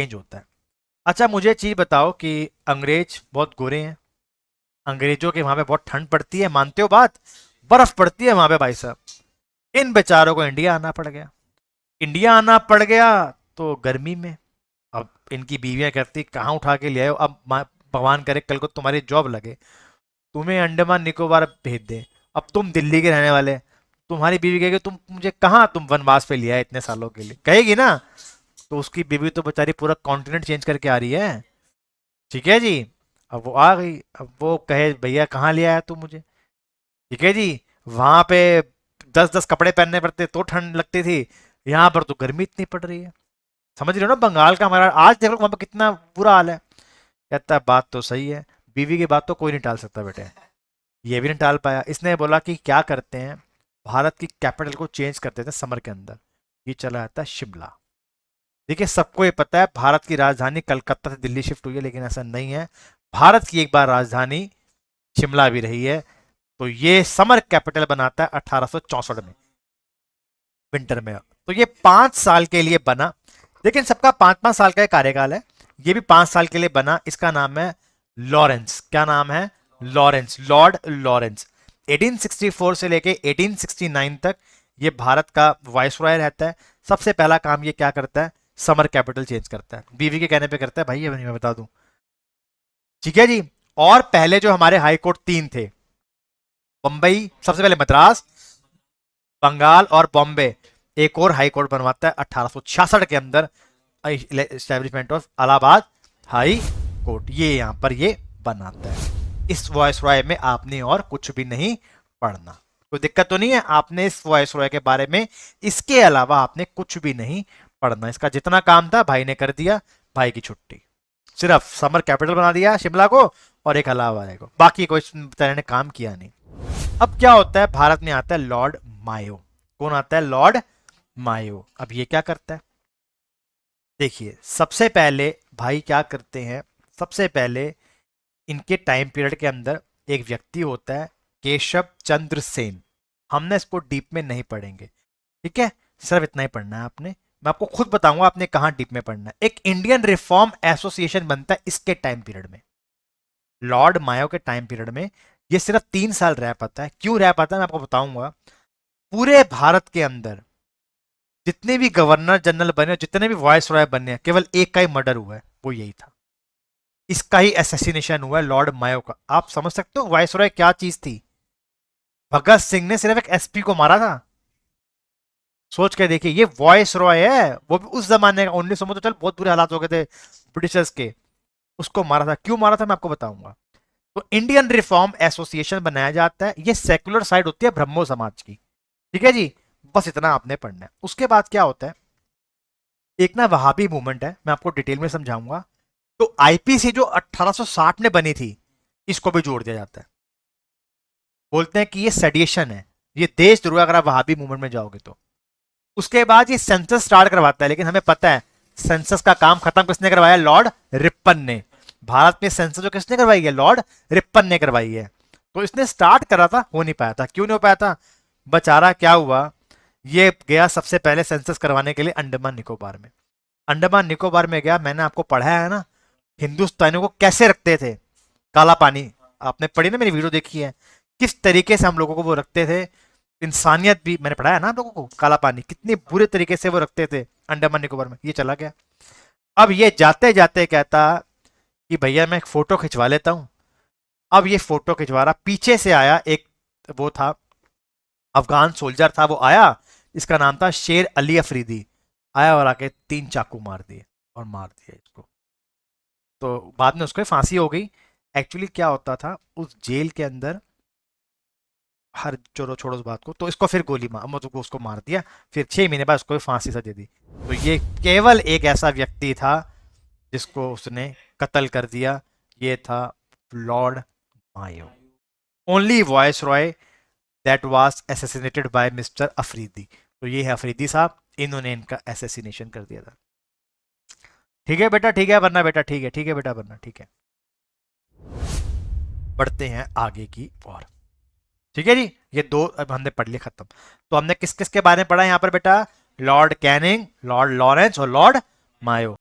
Change होता है। अच्छा मुझे चीज बताओ कि अंग्रेज बहुत गोरे हैं, अंग्रेजों के वहां पे बहुत ठंड पड़ती है, मानते हो बात? बर्फ पड़ती है वहां पे भाई साहब। इन बेचारों को इंडिया आना पड़ गया। इंडिया आना पड़ गया तो गर्मी में, अब इनकी बीवियां कहती कहाँ उठा के ले आए हो, अब भगवान करे कल को तुम्हारी जॉब लगे, तुम्हें अंडमान निकोबार भेज दे, अब तुम दिल्ली के रहने वाले, तुम्हारी बीवी कहेगी तुम मुझे कहाँ तुम वनवास पे लिया है इतने सालों के लिए, कहेगी ना। तो उसकी बीवी तो बेचारी पूरा कॉन्टिनेंट चेंज करके आ रही है। ठीक है जी। अब वो आ गई, अब वो कहे भैया कहाँ ले आया तू मुझे। ठीक है जी। वहां पे 10-10 कपड़े पहनने पड़ते तो ठंड लगती थी, यहाँ पर तो गर्मी इतनी पड़ रही है। समझ रहे हो ना बंगाल का हमारा आज देख लो वहां पे कितना बुरा हाल है। कहता है बात तो सही है, बीवी की बात तो कोई नहीं टाल सकता बेटे। ये भी नहीं टाल पाया, इसने बोला कि क्या करते हैं, भारत की कैपिटल को चेंज कर देते हैं समर के अंदर। ये चला जाता है शिमला। देखिए सबको ये पता है भारत की राजधानी कलकत्ता से दिल्ली शिफ्ट हुई है, लेकिन ऐसा नहीं है। भारत की एक बार राजधानी शिमला भी रही है। तो ये समर कैपिटल बनाता है 1864 में, विंटर में। तो ये 5 साल के लिए बना, लेकिन सबका 5-5 साल का कार्यकाल है। ये भी 5 साल के लिए बना। इसका नाम है लॉरेंस। क्या नाम है? Lawrence, Lord Lawrence. 1864 से लेके 1869 तक ये भारत का वाइसरॉय रहता है। सबसे पहला काम ये क्या करता है, समर कैपिटल चेंज करता है, बीवी के कहने पे करता है भाई, ये मैं बता दूं। ठीक है जी। और पहले जो हमारे हाई कोर्ट 3 थे, बंबई सबसे पहले, मद्रास, बंगाल और बॉम्बे। एक और हाई कोर्ट बनवाता है 1866 के अंदर, establishment of Allahabad high court, ये यहां पर ये बनाता है। इस वॉइस रॉय में आपने और कुछ भी नहीं पढ़ना, कोई दिक्कत तो नहीं है? आपने इस वॉइस रॉय के बारे में इसके अलावा आपने कुछ भी नहीं पढ़ना। इसका जितना काम था भाई ने कर दिया, भाई की छुट्टी। सिर्फ समर कैपिटल बना दिया शिमला को और एक इलाहाबाद को, बाकी कोई तरह ने काम किया नहीं। अब क्या होता है, भारत में आता है लॉर्ड मायो। कौन आता है? लॉर्ड मायो। अब ये क्या करता है, देखिए सबसे पहले भाई क्या करते हैं, सबसे पहले इनके टाइम पीरियड के अंदर एक व्यक्ति होता है केशव चंद्र सेन। हमने इसको डीप में नहीं पढ़ेंगे, ठीक है, सिर्फ इतना ही पढ़ना है आपने। मैं आपको खुद बताऊंगा आपने कहां डीप में पढ़ना है। एक इंडियन रिफॉर्म एसोसिएशन बनता है इसके टाइम पीरियड में, लॉर्ड मायो के टाइम पीरियड में। ये सिर्फ 3 साल रह पाता है। क्यों रह पाता है मैं आपको बताऊंगा। पूरे भारत के अंदर जितने भी गवर्नर जनरल बने, जितने भी वॉइस रॉय बने, केवल एक का ही मर्डर हुआ है, वो यही था। इसका ही असैसिनेशन हुआ है लॉर्ड मायो का। आप समझ सकते हो वॉइस रॉय क्या चीज थी। भगत सिंह ने सिर्फ एक एसपी को मारा था। सोच के देखिए, ये वॉइस रॉय है, वो भी उस जमाने का 1900 में, तो चल बहुत बुरे हालात हो गए थे ब्रिटिशर्स के। उसको मारा था, क्यों मारा था मैं आपको बताऊंगा। तो इंडियन रिफॉर्म एसोसिएशन बनाया जाता है, ये सेकुलर साइड होती है ब्रह्मो समाज की। ठीक है जी। बस इतना आपने पढ़ना है। उसके बाद क्या होता है, एक ना वहाबी मूवमेंट है, मैं आपको डिटेल में समझाऊंगा। तो आईपीसी जो 1860 में बनी थी, इसको भी जोड़ दिया जाता है। बोलते हैं कि ये सेडिएशन है, ये देशद्रोह, अगर आप वहाबी मूवमेंट में जाओगे तो। उसके बाद ये सेंसस स्टार्ट करवाता है, लेकिन हमें पता है सेंसस का काम खत्म किसने करवाया? लॉर्ड रिपन ने। भारत में सेंसस जो किसने करवाई है? लॉर्ड रिपन ने करवाई है। तो इसने स्टार्ट करा था, हो नहीं पाया था। क्यों नहीं हो पाया था? बेचारा क्या हुआ, ये गया सबसे पहले सेंसस करवाने के लिए अंडमान निकोबार में। अंडमान निकोबार में गया, मैंने आपको पढ़ाया है ना हिंदुस्तानियों को कैसे रखते थे, काला पानी। आपने पढ़ी ना, मेरी वीडियो देखी है, किस तरीके से हम लोगों को वो रखते थे। इंसानियत भी मैंने पढ़ाया ना आप लोगों को, काला पानी कितने बुरे तरीके से वो रखते थे अंडमान निकोबार में। ये चला गया। अब ये जाते जाते कहता कि भैया मैं एक फोटो खिंचवा लेता हूं। अब ये फोटो खिंचवा रहा, पीछे से आया एक, वो था अफगान सोल्जर था, वो आया, इसका नाम था शेर अली अफरीदी। आया और आके 3 चाकू मार दिए और मार दिया इसको। तो बाद में उसको फांसी हो गई। एक्चुअली क्या होता था उस जेल के अंदर, हर छोड़ो छोड़ो उस बात को, तो इसको फिर गोली मार, मतलब उसको मार दिया। फिर 6 महीने बाद उसको फांसी सजा दी। तो ये केवल एक ऐसा व्यक्ति था जिसको उसने कत्ल कर दिया, ये था lord Mayo. Only viceroy that was assassinated by mister Afridi. तो ये है अफरीदी साहब, इन्होंने इनका असैसिनेशन कर दिया था। ठीक है बेटा, ठीक है, वरना बेटा, ठीक है, ठीक है बेटा, वरना ठीक है। बढ़ते हैं आगे की ओर। ठीक है जी। ये दो अब हमने पढ़ लिए, खत्म। तो हमने किस किस के बारे में पढ़ा यहाँ पर बेटा? लॉर्ड कैनिंग, लॉर्ड लॉरेंस और लॉर्ड मायो।